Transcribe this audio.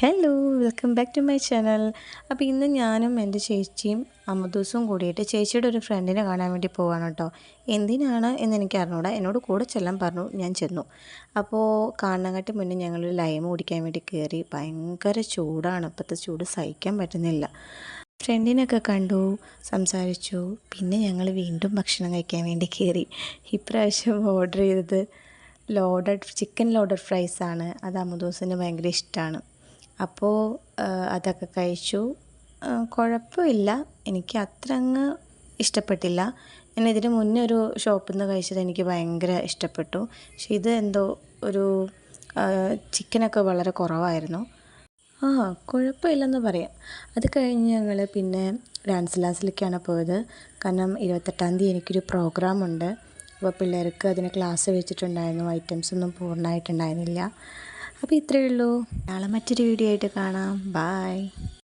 Hello welcome back to my channel. അപ്പോൾ ഇന്ന് ഞാനും എൻ്റെ ചേച്ചിയും അമ്മദൂസും കൂടിയിട്ട് ചേച്ചിയുടെ ഒരു ഫ്രണ്ടിനെ കാണാൻ വേണ്ടി പോവാണ് കേട്ടോ. എന്തിനാണ് എന്ന് എനിക്ക് അറിഞ്ഞൂടാ, എന്നോട് കൂടെ ചെല്ലാൻ പറഞ്ഞു, ഞാൻ ചെന്നു. അപ്പോൾ കാണാനായിട്ട് മുന്നേ ഞങ്ങളൊരു ലൈം കുടിക്കാൻ വേണ്ടി കയറി. ഭയങ്കര ചൂടാണ്, ഇപ്പോഴത്തെ ചൂട് സഹിക്കാൻ പറ്റുന്നില്ല. ഫ്രണ്ടിനൊക്കെ കണ്ടു, സംസാരിച്ചു. പിന്നെ ഞങ്ങൾ വീണ്ടും ഭക്ഷണം കഴിക്കാൻ വേണ്ടി കയറി. ഇപ്രാവശ്യം ഓർഡർ ചെയ്തത് ചിക്കൻ ലോഡഡ് ഫ്രൈസാണ്. അത് അമ്മദൂസിന് ഭയങ്കര ഇഷ്ടമാണ്. അപ്പോൾ അതൊക്കെ കഴിച്ചു. കുഴപ്പമില്ല, എനിക്ക് അത്ര അങ്ങ് ഇഷ്ടപ്പെട്ടില്ല. ഞാൻ ഇതിന് മുന്നേ ഒരു ഷോപ്പിൽ നിന്ന് കഴിച്ചത് എനിക്ക് ഭയങ്കര ഇഷ്ടപ്പെട്ടു. പക്ഷെ ഇത് എന്തോ ഒരു ചിക്കനൊക്കെ വളരെ കുറവായിരുന്നു. കുഴപ്പമില്ലെന്ന് പറയാം. അത് കഴിഞ്ഞ് ഞങ്ങൾ പിന്നെ ഡാൻസ് ക്ലാസ്സിലേക്കാണ് പോയത്. കാരണം 28-ാം തീയതി എനിക്കൊരു പ്രോഗ്രാമുണ്ട്. അപ്പോൾ പിള്ളേർക്ക് അതിന് ക്ലാസ് വെച്ചിട്ടുണ്ടായിരുന്നു. ഐറ്റംസ് ഒന്നും പൂർണ്ണമായിട്ടുണ്ടായിരുന്നില്ല. അപ്പോൾ ഇത്രയേ ഉള്ളൂ. നാളെ മറ്റൊരു വീഡിയോ ആയിട്ട് കാണാം. ബായ്.